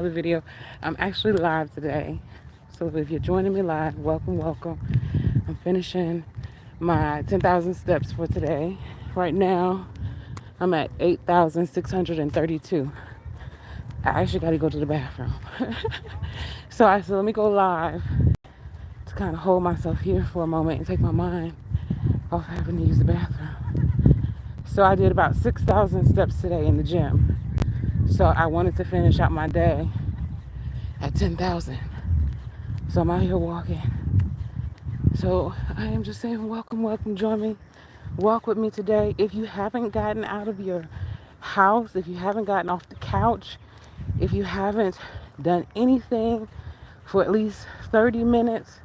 another video. I'm actually live today. So if you're joining me live, welcome, welcome. I'm finishing my 10,000 steps for today. Right now, I'm at 8,632. I actually got to go to the bathroom. So I said, let me go live to kind of hold myself here for a moment and take my mind off having to use the bathroom. So I did about 6,000 steps today in the gym. So I wanted to finish out my day at 10,000. So I'm out here walking. So I am just saying, welcome, welcome, join me. Walk with me today. If you haven't gotten out of your house, if you haven't gotten off the couch, if you haven't done anything for at least 30 minutes,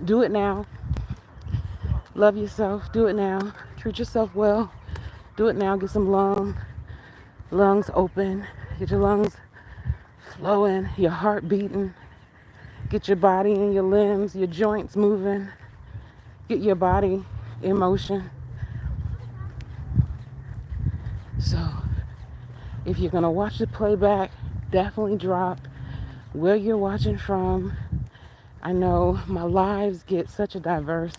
do it now. Love yourself. Do it now. Treat yourself well. Do it now. Get some lungs open. Get your lungs flowing, your heart beating. Get your body and your limbs, your joints moving. Get your body in motion. So if you're going to watch the playback, definitely drop where you're watching from. I know my lives get such a diverse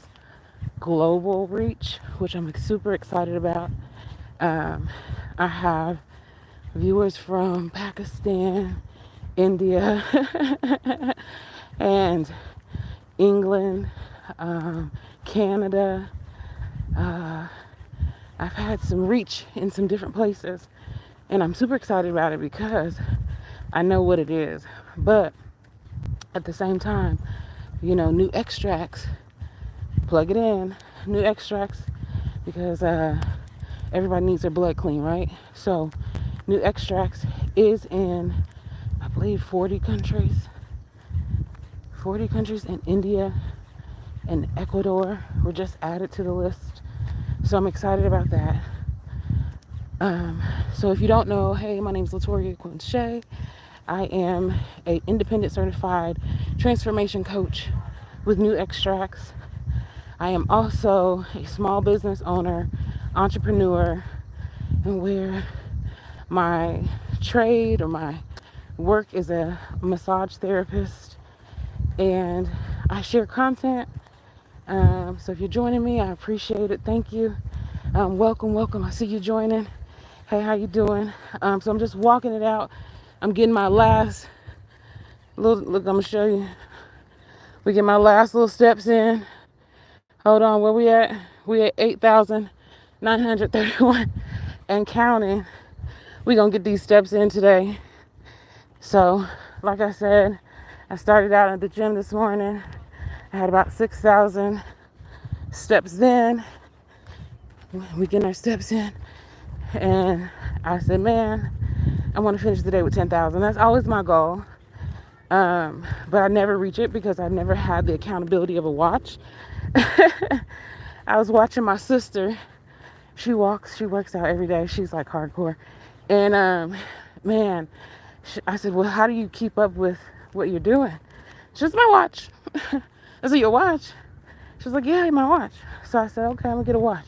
global reach, which I'm super excited about. I have viewers from Pakistan, India, and England, Canada. I've had some reach in some different places, and I'm super excited about it because I know what it is. But at the same time, new extracts, plug it in, new extracts, because everybody needs their blood clean, right? So new extracts is in, I believe, 40 countries. 40 countries in India and Ecuador were just added to the list. So I'm excited about that. So if you don't know, hey, my name is Latoriea Q. I am an independent certified transformation coach with new extracts. I am also a small business owner, entrepreneur, and where my trade or my work is a massage therapist, and I share content. So if you're joining me, I appreciate it. Thank you. Welcome, welcome. I see you joining. Hey, how you doing? So I'm just walking it out. I'm getting my last look. I'm gonna show you. We get my last little steps in. Hold on, where we at? We at 8,931 and counting. We gonna get these steps in today. So, like I said, I started out at the gym this morning. I had about 6,000 steps in. We getting our steps in, and I said, man, I want to finish the day with 10,000. That's always my goal. But I never reach it because I've never had the accountability of a watch. I was watching my sister. She works out every day. She's like hardcore. And man, I said, well, how do you keep up with what you're doing? She's my watch. I said, your watch? She was like, yeah, my watch. So I said, okay, I'm gonna get a watch.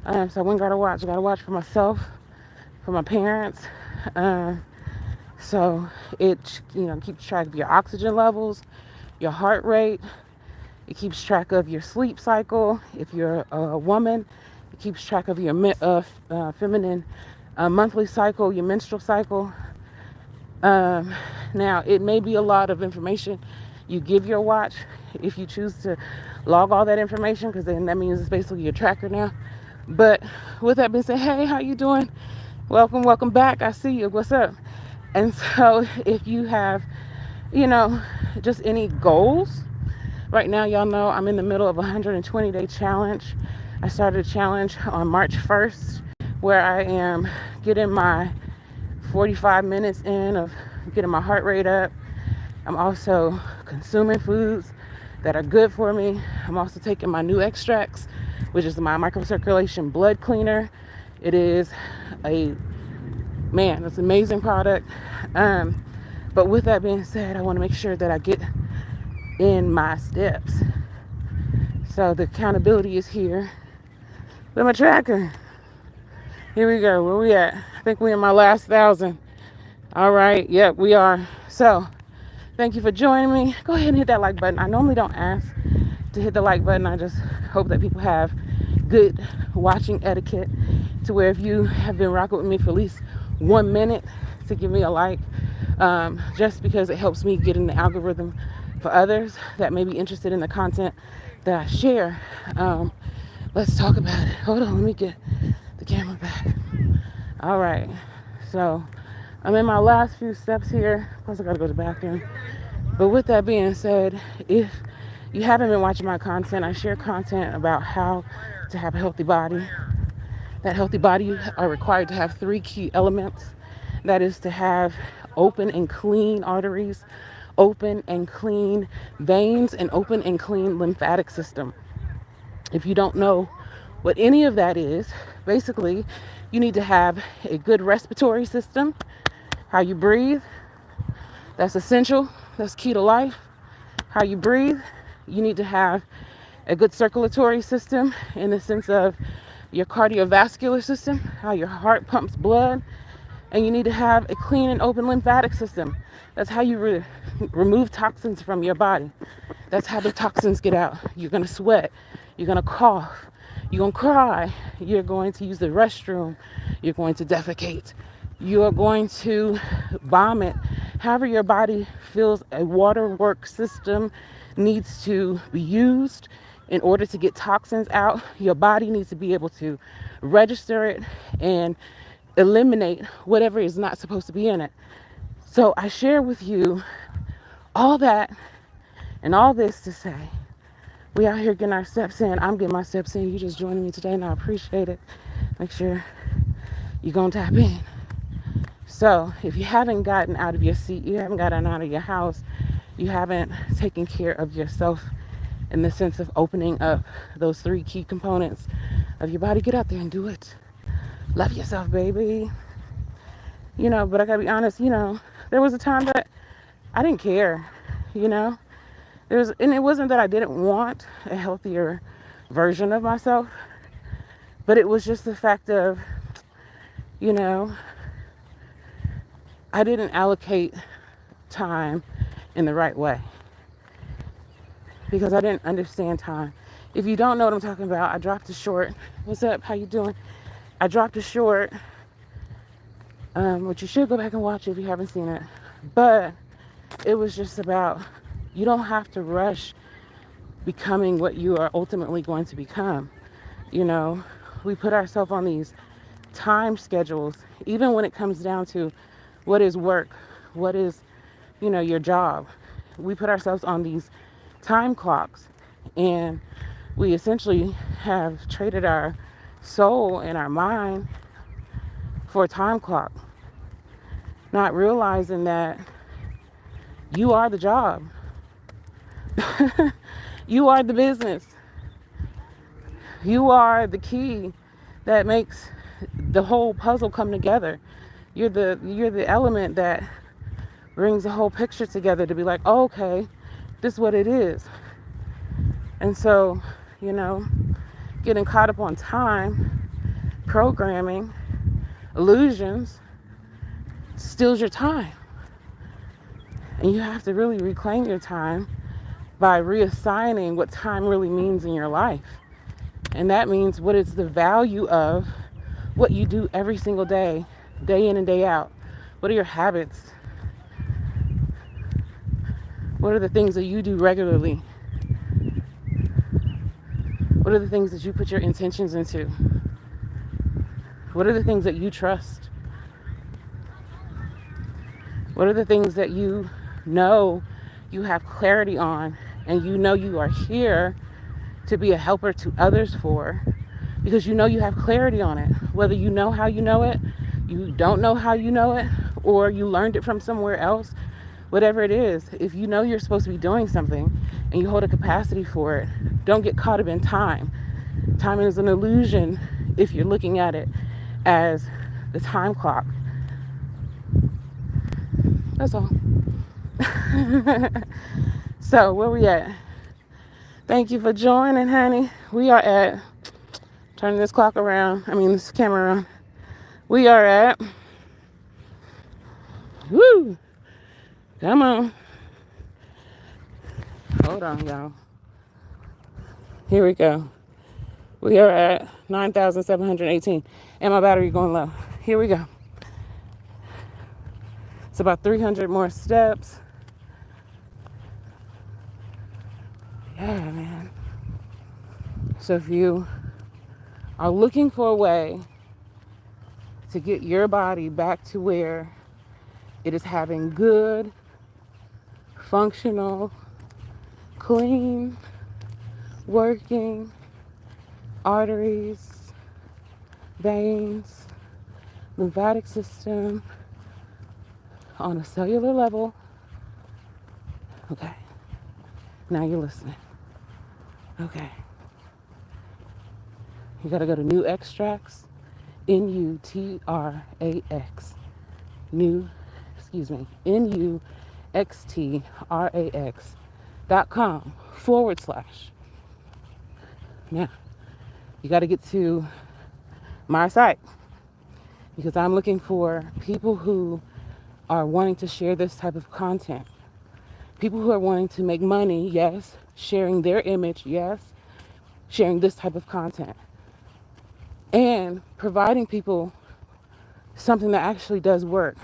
So I went and got a watch. I got a watch for myself, for my parents. So it, keeps track of your oxygen levels, your heart rate. It keeps track of your sleep cycle. If you're a woman, it keeps track of your feminine monthly cycle, your menstrual cycle. Now, it may be a lot of information you give your watch if you choose to log all that information, because then that means it's basically your tracker now. But with that being said, hey, how you doing? Welcome, welcome back. I see you. What's up? And so if you have, just any goals, right now, y'all know I'm in the middle of a 120-day challenge. I started a challenge on March 1st where I am getting my 45 minutes in of getting my heart rate up. I'm also consuming foods that are good for me. I'm also taking my new extracts, which is my microcirculation blood cleaner. It is it's an amazing product. But with that being said, I want to make sure that I get in my steps. So the accountability is here. With my tracker. Here we go. Where we at? I think we're in my last 1,000. All right. Yep, we are. So thank you for joining me. Go ahead and hit that like button. I normally don't ask to hit the like button. I just hope that people have good watching etiquette to where if you have been rocking with me for at least 1 minute to give me a like, just because it helps me get in the algorithm for others that may be interested in the content that I share. Let's talk about it. Hold on, let me get the camera back. All right, so I'm in my last few steps here. Plus I gotta go to the bathroom. But with that being said, if you haven't been watching my content, I share content about how to have a healthy body. That healthy body are required to have 3 key elements. That is to have open and clean arteries, open and clean veins, and open and clean lymphatic system. If you don't know what any of that is, basically you need to have a good respiratory system, how you breathe. That's essential. That's key to life. How you breathe. You need to have a good circulatory system in the sense of your cardiovascular system, how your heart pumps blood. And you need to have a clean and open lymphatic system. That's how you remove toxins from your body. That's how the toxins get out. You're going to sweat. You're going to cough. You're going to cry. You're going to use the restroom. You're going to defecate. You're going to vomit. However your body feels a waterwork system needs to be used in order to get toxins out. Your body needs to be able to register it and eliminate whatever is not supposed to be in it. So I share with you all that and all this to say, we out here getting our steps in. I'm getting my steps in. You just joining me today and I appreciate it. Make sure you're going to tap in. So if you haven't gotten out of your seat, you haven't gotten out of your house, you haven't taken care of yourself in the sense of opening up those 3 key components of your body, get out there and do it. Love yourself, baby. But I gotta be honest, there was a time that I didn't care, and it wasn't that I didn't want a healthier version of myself, but it was just the fact of, I didn't allocate time in the right way because I didn't understand time. If you don't know what I'm talking about, I dropped a short. What's up? How you doing? I dropped a short, which you should go back and watch if you haven't seen it. But it was just about, you don't have to rush becoming what you are ultimately going to become. We put ourselves on these time schedules, even when it comes down to what is work, what is, your job. We put ourselves on these time clocks, and we essentially have traded our soul and our mind for a time clock, not realizing that you are the job. You are the business. You are the key that makes the whole puzzle come together. You're the element that brings the whole picture together to be like, oh, okay, this is what it is. And so, getting caught up on time, programming, illusions, steals your time. And you have to really reclaim your time by reassigning what time really means in your life. And that means what is the value of what you do every single day, day in and day out. What are your habits? What are the things that you do regularly? What are the things that you put your intentions into? What are the things that you trust? What are the things that you know you have clarity on and you are here to be a helper to others for, because you have clarity on it, whether you know how you know it, you don't know how you know it, or you learned it from somewhere else, whatever it is. If you know you're supposed to be doing something and you hold a capacity for it, don't get caught up in time. Time is an illusion if you're looking at it as the time clock. That's all. So where we at? Thank you for joining, honey. We are at, turning this this camera around. We are at, Come on. Hold on, y'all. Here we go. We are at 9,718. And my battery going low. Here we go. It's about 300 more steps. Yeah, man. So if you are looking for a way to get your body back to where it is having good, functional, clean, working arteries, veins, lymphatic system on a cellular level. Okay. Now you're listening. Okay. You got to go to New Extracts, Nutrax, NUXTRAX.com/. Now, you got to get to my site because I'm looking for people who are wanting to share this type of content. People who are wanting to make money, yes, sharing their image, yes, sharing this type of content, and providing people something that actually does work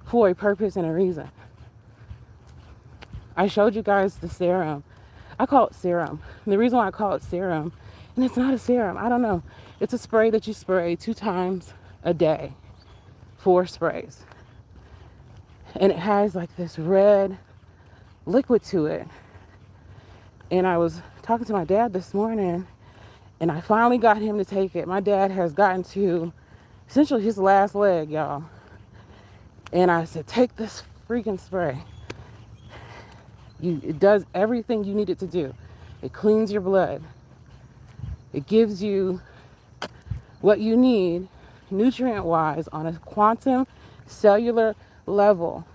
for a purpose and a reason. I showed you guys the serum. I call it serum. And the reason why I call it serum, and it's not a serum, I don't know. It's a spray that you spray 2 times a day, 4 sprays. And it has like this red liquid to it. And I was talking to my dad this morning, and I finally got him to take it. My dad has gotten to essentially his last leg, y'all. And I said, take this freaking spray. It does everything you need it to do. It cleans your blood. It gives you what you need nutrient-wise on a quantum cellular level.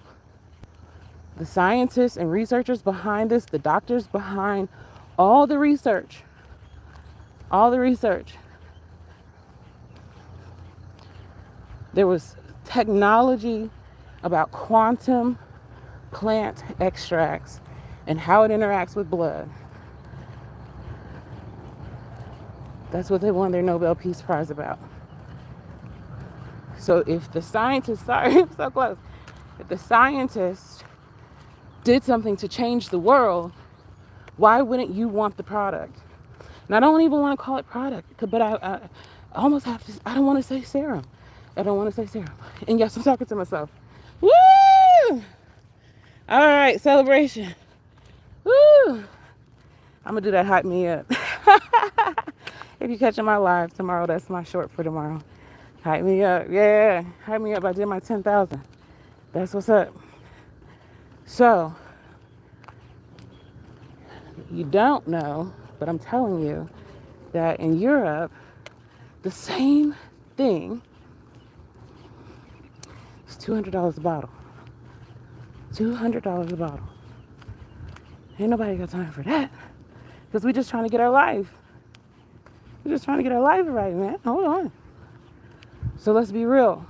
The scientists and researchers behind this, the doctors behind all the research, there was technology about quantum plant extracts and how it interacts with blood. That's what they won their Nobel Peace Prize about. So if the scientists, sorry, I'm so close. If the scientists did something to change the world, why wouldn't you want the product? And I don't even want to call it product, but I almost have to, I don't want to say serum. And yes, I'm talking to myself. Woo! All right, celebration. Woo! I'm going to do that hype me up. If you're catching my live tomorrow, that's my short for tomorrow. Hype me up. Yeah, hype me up. I did my 10,000. That's what's up. So, you don't know, but I'm telling you that in Europe, the same thing is $200 a bottle. $200 a bottle. Ain't nobody got time for that. Because we're just trying to get our life. We're just trying to get our life right, man. Hold on. So let's be real.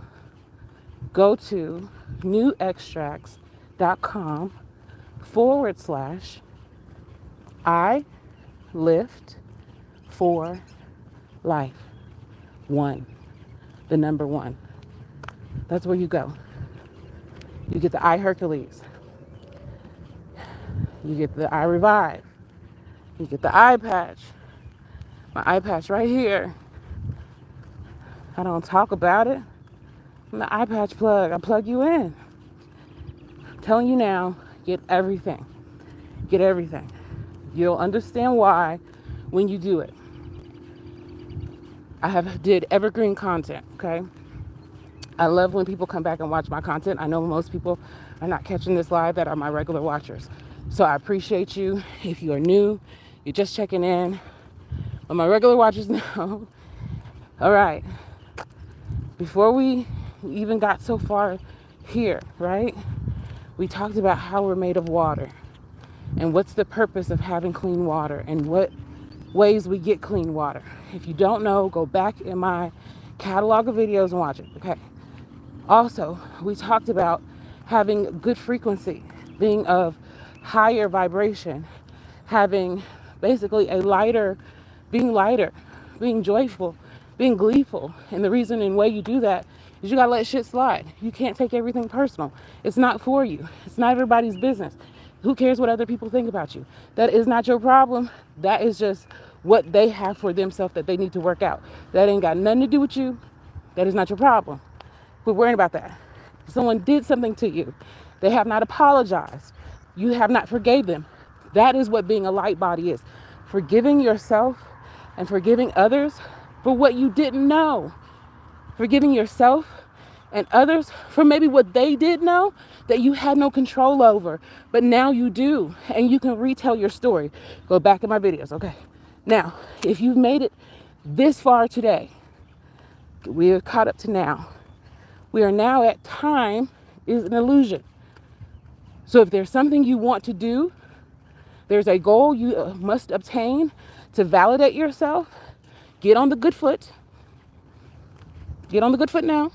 Go to newextracts.com/iLift for life. 1. The number 1. That's where you go. You get the iHercules. You get the iRevive. You get the eye patch. My eye patch right here. I don't talk about it. I'm the eye patch plug. I plug you in. I'm telling you now, get everything. Get everything. You'll understand why when you do it. I have did evergreen content, okay? I love when people come back and watch my content. I know most people are not catching this live that are my regular watchers. So I appreciate you. If you are new, you're just checking in. But my regular watchers know. All right. Before we even got so far here, right? We talked about how we're made of water and what's the purpose of having clean water and what ways we get clean water. If you don't know, go back in my catalog of videos and watch it, okay? Also, we talked about having good frequency. being of higher vibration, having basically being lighter, being joyful, being gleeful. And the reason and way you do that is you gotta let shit slide. You can't take everything personal. It's not for you. It's not everybody's business. Who cares what other people think about you? That is not your problem. That is just what they have for themselves that they need to work out. That ain't got nothing to do with you. That is not your problem. We're worrying about that. If someone did something to you, they have not apologized. You have not forgave them. That is what being a light body is. Forgiving yourself and forgiving others for what you didn't know. Forgiving yourself and others for maybe what they did know that you had no control over, but now you do, and you can retell your story. Go back in my videos, okay? Now, if you've made it this far today, we're caught up to now. We are now at time is an illusion. So if there's something you want to do, there's a goal you must obtain to validate yourself, get on the good foot. Get on the good foot now.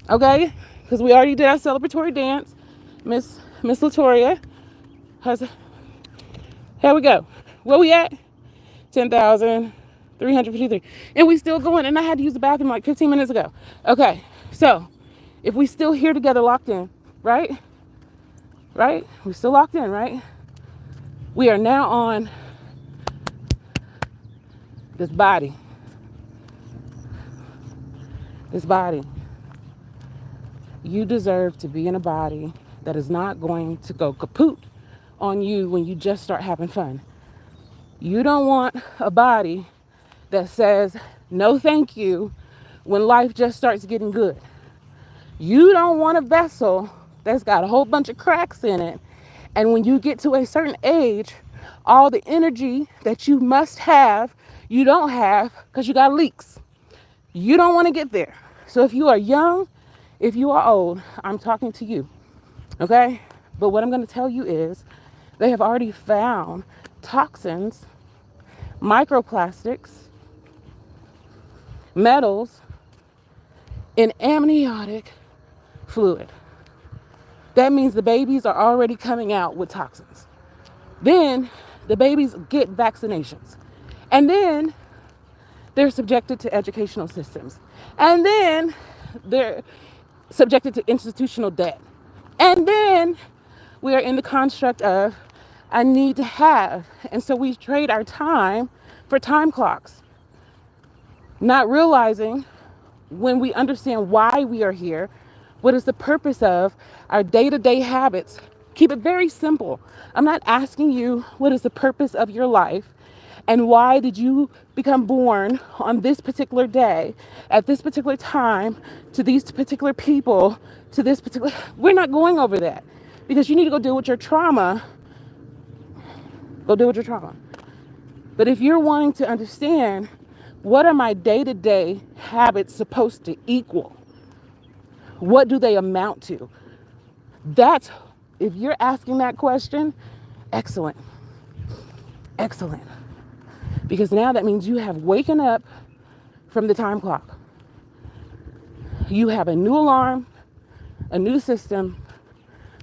Okay? Because we already did our celebratory dance. Miss Latoriea has, here we go. Where we at? 10,353. And we still going. And I had to use the bathroom like 15 minutes ago. Okay. So if we still here together locked in, right? Right? We're still locked in, right? We are now on this body. This body. You deserve to be in a body that is not going to go kaput on you when you just start having fun. You don't want a body that says no thank you when life just starts getting good. You don't want a vessel that's got a whole bunch of cracks in it, and when you get to a certain age, all the energy that you must have, you don't have because you got leaks. You don't want to get there. So if you are young, if you are old, I'm talking to you, okay? But what I'm going to tell you is they have already found toxins, microplastics, metals in amniotic fluid. That means the babies are already coming out with toxins. Then the babies get vaccinations. And then they're subjected to educational systems. And then they're subjected to institutional debt. And then we are in the construct of I need to have. And so we trade our time for time clocks, not realizing when we understand why we are here, what is the purpose of our day-to-day habits. Keep it very simple. I'm not asking you what is the purpose of your life and why did you become born on this particular day, at this particular time, to these particular people, to this particular... We're not going over that because you need to go deal with your trauma. Go deal with your trauma. But if you're wanting to understand what are my day-to-day habits supposed to equal, what do they amount to? That's, if you're asking that question, excellent. Excellent. Because now that means you have waken up from the time clock. You have a new alarm, a new system,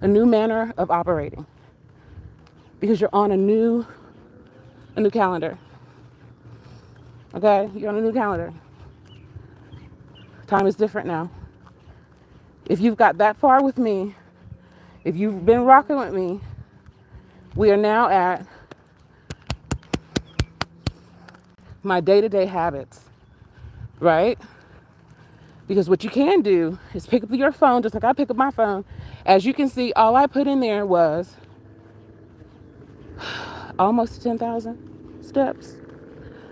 a new manner of operating. Because you're on a new calendar. Okay? You're on a new calendar. Time is different now. If you've got that far with me, if you've been rocking with me, we are now at my day-to-day habits, right? Because what you can do is pick up your phone, just like I pick up my phone. As you can see, all I put in there was almost 10,000 steps.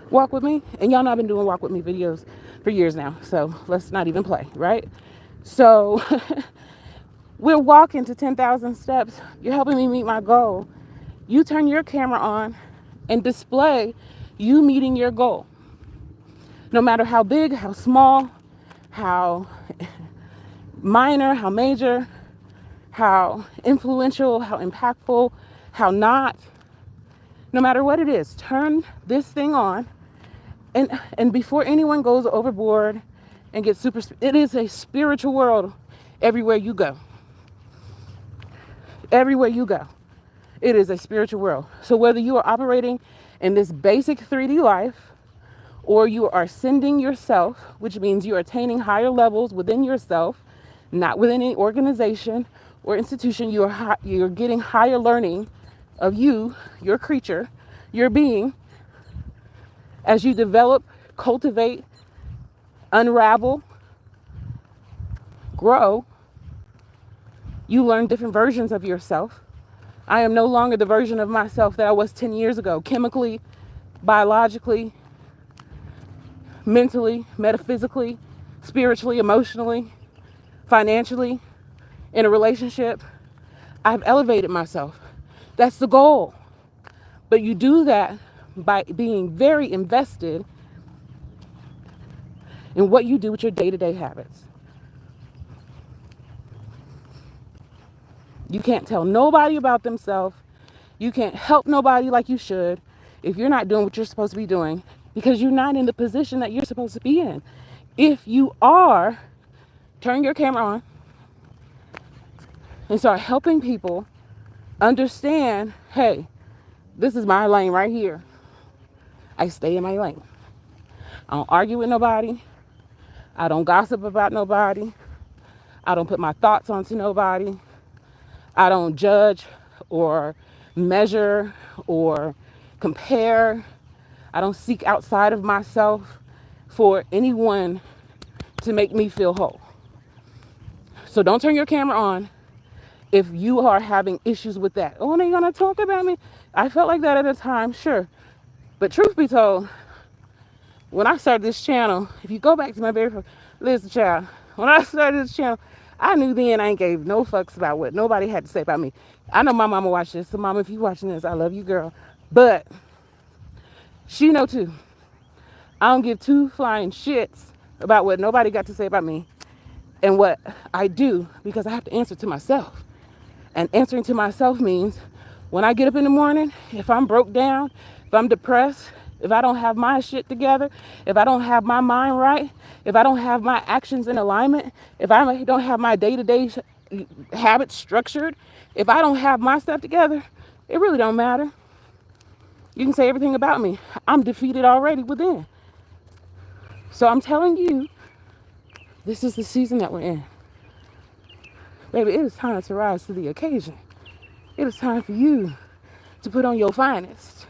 Walk with me. And y'all know I've been doing walk with me videos for years now. So let's not even play, right? So we're walking to 10,000 steps. You're helping me meet my goal. You turn your camera on and display you meeting your goal. No matter how big, how small, how minor, how major, how influential, how impactful, how not. No matter what it is, turn this thing on. And before anyone goes overboard and gets it is a spiritual world everywhere you go. everywhere you go. It is a spiritual world. So whether you are operating in this basic 3D life or you are ascending yourself, which means you are attaining higher levels within yourself, not within any organization or institution, you're getting higher learning of you, your creature, your being, as you develop, cultivate, unravel, grow, you learn different versions of yourself. I am no longer the version of myself that I was 10 years ago, chemically, biologically, mentally, metaphysically, spiritually, emotionally, financially, in a relationship. I've elevated myself. That's the goal. But you do that by being very invested in what you do with your day-to-day habits. You can't tell nobody about themselves. You can't help nobody like you should if you're not doing what you're supposed to be doing, because you're not in the position that you're supposed to be in. If you are, turn your camera on and start helping people understand, hey, this is my lane right here. I stay in my lane. I don't argue with nobody. I don't gossip about nobody. I don't put my thoughts onto nobody. I don't judge or measure or compare. I don't seek outside of myself for anyone to make me feel whole. So don't turn your camera on if you are having issues with that. Oh, they're gonna talk about me. I felt like that at a time, sure. But truth be told, when I started this channel, if you go back to my very first, listen, child, when I started this channel, I knew then I ain't gave no fucks about what nobody had to say about me. I know my mama watched this, so mama, if you watching this, I love you, girl. But she know too. I don't give two flying shits about what nobody got to say about me and what I do, because I have to answer to myself. And answering to myself means when I get up in the morning, if I'm broke down, if I'm depressed, if I don't have my shit together, if I don't have my mind right, if I don't have my actions in alignment, if I don't have my day-to-day habits structured, if I don't have my stuff together, it really don't matter. You can say everything about me. I'm defeated already within. So I'm telling you, this is the season that we're in. Baby, it is time to rise to the occasion. It is time for you to put on your finest.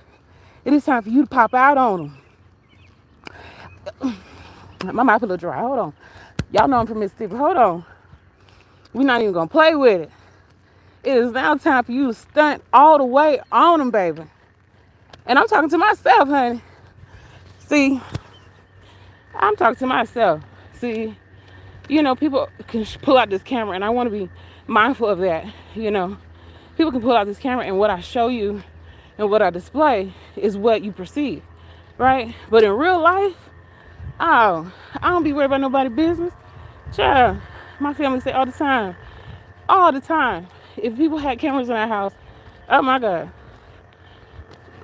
It is time for you to pop out on them. My mouth a little dry. Hold on. Y'all know I'm from Mississippi. Hold on. We're not even going to play with it. It is now time for you to stunt all the way on them, baby. And I'm talking to myself, honey. See, I'm talking to myself. See, you know, people can pull out this camera, and I want to be mindful of that. You know, people can pull out this camera, and what I show you and what I display is what you perceive, right? But in real life, oh, I don't be worried about nobody's business. Child, my family say all the time, if people had cameras in our house, oh my God,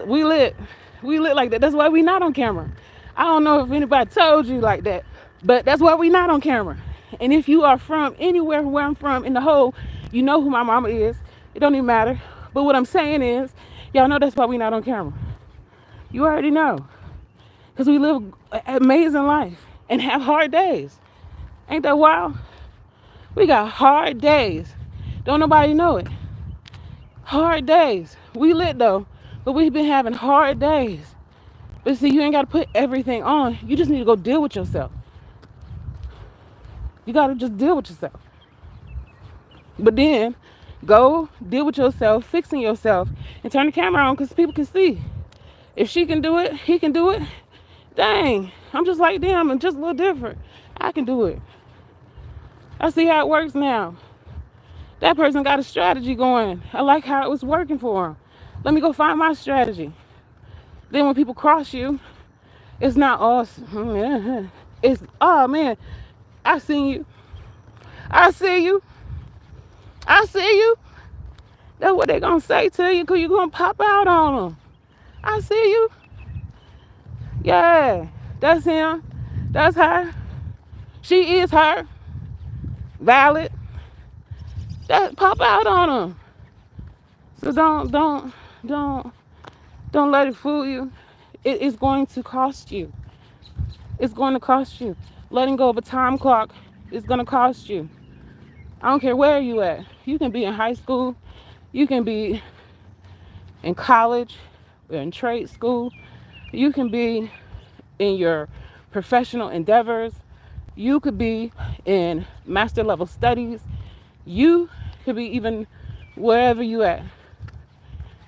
we lit like that. That's why we not on camera. I don't know if anybody told you like that, but that's why we not on camera. And if you are from anywhere where I'm from in the whole, you know who my mama is. It don't even matter. But what I'm saying is, y'all know that's why we not on camera. You already know. Because we live an amazing life and have hard days. Ain't that wild? We got hard days. Don't nobody know it. Hard days. We lit though, but we've been having hard days. But see, you ain't got to put everything on. You just need to go deal with yourself. You got to just deal with yourself. But then go deal with yourself, fixing yourself, and turn the camera on because people can see. If she can do it, he can do it. Dang, I'm just like them. I'm just a little different. I can do it. I see how it works now. That person got a strategy going. I like how it was working for him. Let me go find my strategy. Then when people cross you, it's not awesome. It's, oh man, I see you. I see you. I see you. That's what they gonna say to you because you're gonna pop out on them. I see you. Yeah, that's him. That's her. She is her. Valid. That pop out on them. So don't don't let it fool you. It is going to cost you. It's going to cost you. Letting go of a time clock is going to cost you. I don't care where you at. You can be in high school. You can be in college or in trade school. You can be in your professional endeavors. You could be in master level studies. You could be even wherever you at.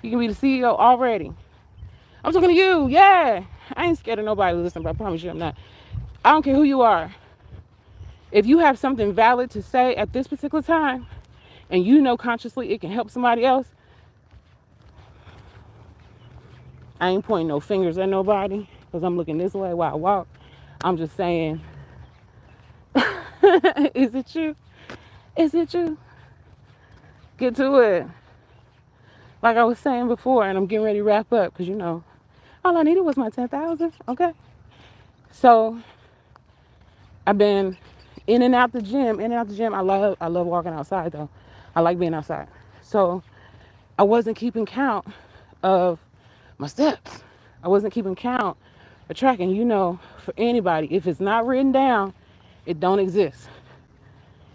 You can be the CEO already. I'm talking to you, yeah. I ain't scared of nobody to listen, but I promise you I'm not. I don't care who you are. If you have something valid to say at this particular time, and you know consciously it can help somebody else, I ain't pointing no fingers at nobody because I'm looking this way while I walk. I'm just saying, is it you? Is it you? Get to it. Like I was saying before, and I'm getting ready to wrap up because all I needed was my 10,000. Okay. So I've been in and out the gym, in and out the gym. I love walking outside though. I like being outside. So I wasn't keeping count of my steps. I wasn't keeping count of tracking. For anybody, if it's not written down, it don't exist.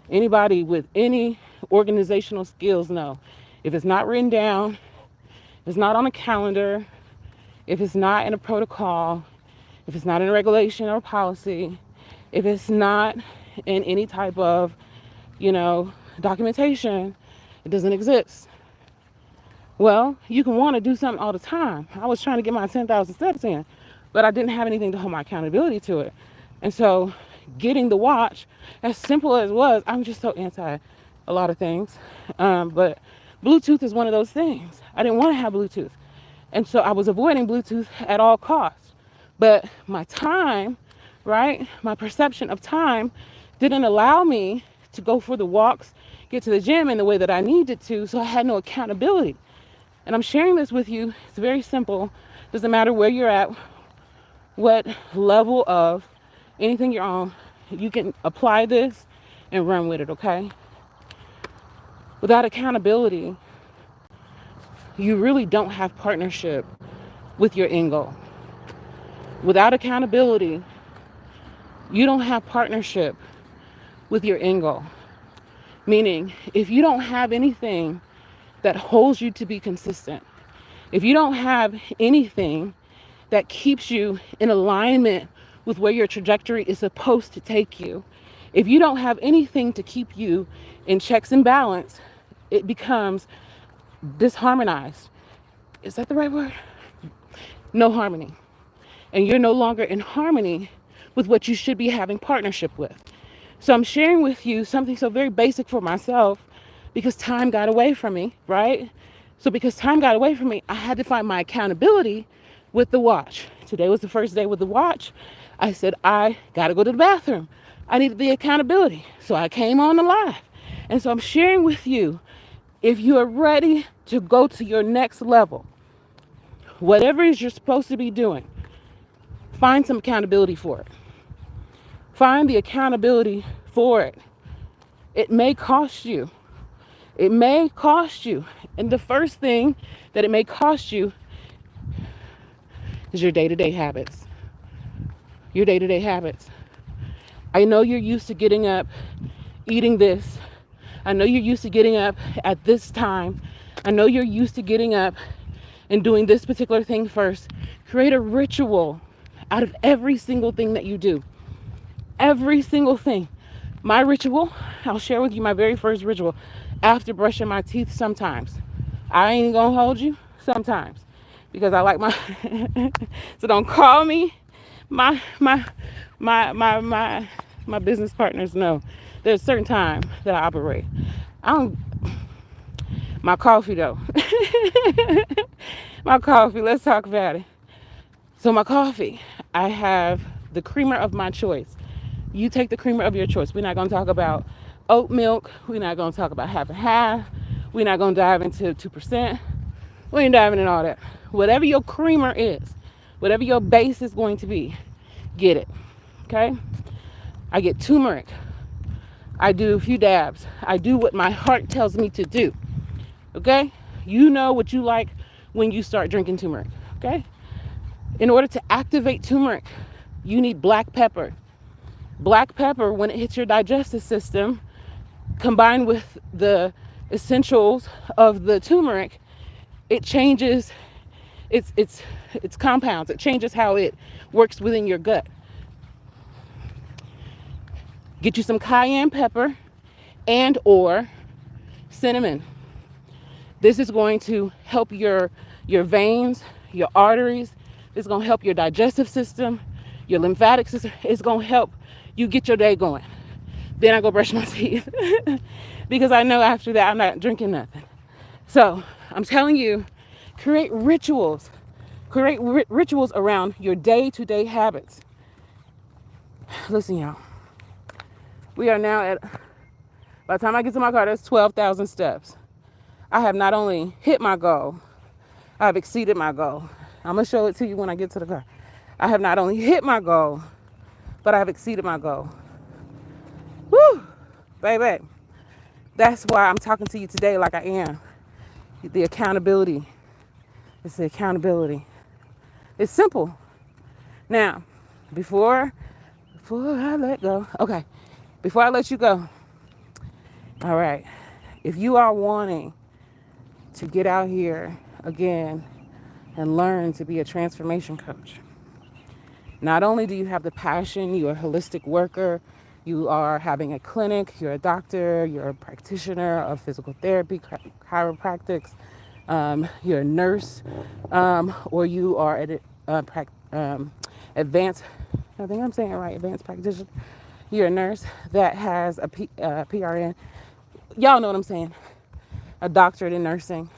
Anybody with any organizational skills know. If it's not written down, if it's not on a calendar, if it's not in a protocol, if it's not in a regulation or policy, if it's not in any type of, documentation, it doesn't exist. Well, you can want to do something all the time. I was trying to get my 10,000 steps in, but I didn't have anything to hold my accountability to it. And so getting the watch, as simple as it was, I'm just so anti a lot of things. But Bluetooth is one of those things. I didn't want to have Bluetooth. And so I was avoiding Bluetooth at all costs. But my time, right, my perception of time didn't allow me to go for the walks, get to the gym in the way that I needed to. So I had no accountability. And I'm sharing this with you. It's very simple. Doesn't matter where you're at, what level of anything you're on, you can apply this and run with it, okay? Without accountability, you really don't have partnership with your end goal. Without accountability, you don't have partnership with your end goal. Meaning, if you don't have anything that holds you to be consistent, if you don't have anything that keeps you in alignment with where your trajectory is supposed to take you, if you don't have anything to keep you in checks and balance, it becomes disharmonized. Is that the right word? No harmony. And you're no longer in harmony with what you should be having partnership with. So I'm sharing with you something so very basic for myself because time got away from me, right? So because time got away from me, I had to find my accountability with the watch. Today was the first day with the watch. I said, I got to go to the bathroom. I needed the accountability. So I came on the live. And so I'm sharing with you, if you are ready to go to your next level, whatever it is you're supposed to be doing, find some accountability for it. Find the accountability for it. It may cost you. It may cost you. And the first thing that it may cost you is your day-to-day habits. Your day-to-day habits. I know you're used to getting up, eating this. I know you're used to getting up at this time. I know you're used to getting up and doing this particular thing first. Create a ritual out of every single thing that you do. Every single thing. My ritual, I'll share with you my very first ritual after brushing my teeth sometimes. I ain't gonna hold you sometimes because I like my so don't call me my business partners know there's a certain time that I operate. I don't my coffee though. My coffee, let's talk about it. So my coffee, I have the creamer of my choice. You take the creamer of your choice. We're not going to talk about oat milk. We're not going to talk about half and half. We're not going to dive into 2%. We ain't diving in all that. Whatever your creamer is, whatever your base is going to be, get it. Okay? I get turmeric. I do a few dabs. I do what my heart tells me to do. Okay? You know what you like when you start drinking turmeric, okay? In order to activate turmeric, you need black pepper. Black pepper, when it hits your digestive system, combined with the essentials of the turmeric, it changes its compounds. It changes how it works within your gut. Get you some cayenne pepper and or cinnamon. This is going to help your veins, your arteries. It's going to help your digestive system, your lymphatic system. It's going to help you get your day going. Then I go brush my teeth because I know after that I'm not drinking nothing. So I'm telling you, create rituals. Create rituals around your day-to-day habits. Listen, y'all. We are now at, by the time I get to my car, that's 12,000 steps. I have not only hit my goal, I have exceeded my goal. I'm going to show it to you when I get to the car. I have not only hit my goal, but I have exceeded my goal. Woo! Baby. That's why I'm talking to you today like I am. The accountability. It's the accountability. It's simple. Now, before I let go, okay, before I let you go, all right, if you are wanting to get out here again and learn to be a transformation coach, not only do you have the passion, you're a holistic worker, you are having a clinic, you're a doctor, you're a practitioner of physical therapy, chiropractics, you're a nurse, or you are at advanced, I think I'm saying it right, advanced practitioner. You're a nurse that has a PRN. Y'all know what I'm saying. A doctorate in nursing.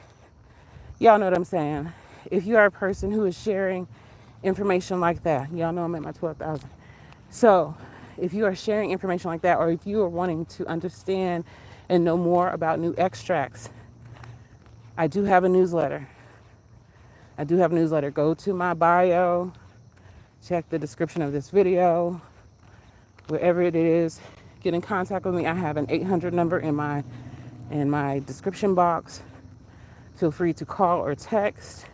Y'all know what I'm saying. If you are a person who is sharing information like that, y'all know I'm at my 12,000. So if you are sharing information like that, or if you are wanting to understand and know more about new extracts, I do have a newsletter. Go to my bio, check the description of this video, wherever it is, get in contact with me. I have an 800 number in my description box. Feel free to call or text.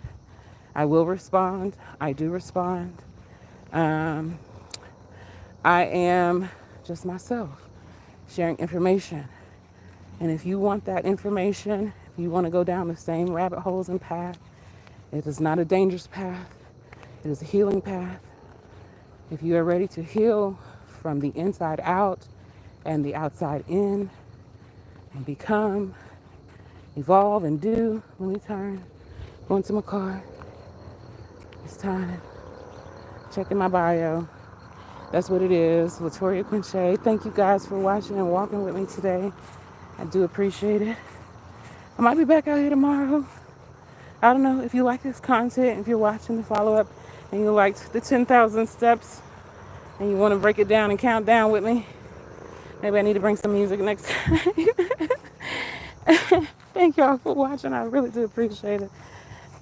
I will respond. I do respond. I am just myself, sharing information. And if you want that information, if you want to go down the same rabbit holes and path, it is not a dangerous path. It is a healing path. If you are ready to heal from the inside out and the outside in and become, evolve and do, let me turn, go into my car. It's time. Checking my bio. That's what it is. Latoriea Q. Thank you guys for watching and walking with me today. I do appreciate it. I might be back out here tomorrow. I don't know if you like this content, if you're watching the follow-up and you liked the 10,000 steps and you want to break it down and count down with me. Maybe I need to bring some music next time. Thank y'all for watching. I really do appreciate it.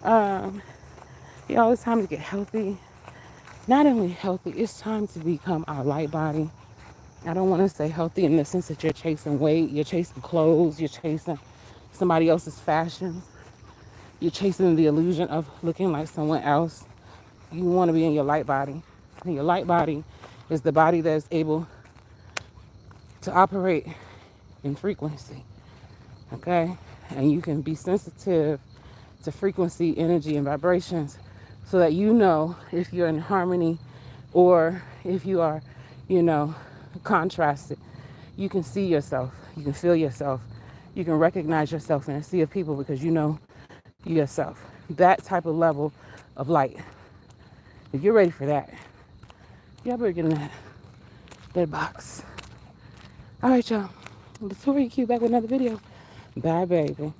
Y'all, it's time to get healthy. Not only healthy, it's time to become our light body. I don't want to say healthy in the sense that you're chasing weight, you're chasing clothes, you're chasing somebody else's fashion. You're chasing the illusion of looking like someone else. You want to be in your light body. And your light body is the body that is able to operate in frequency. Okay? And you can be sensitive to frequency, energy, and vibrations so that you know if you're in harmony or if you are, contrasted. You can see yourself. You can feel yourself. You can recognize yourself in a sea of people because you know yourself. That type of level of light. If you're ready for that, y'all better get in that box. All right, y'all. Latoriea Q back with another video. Bye, baby.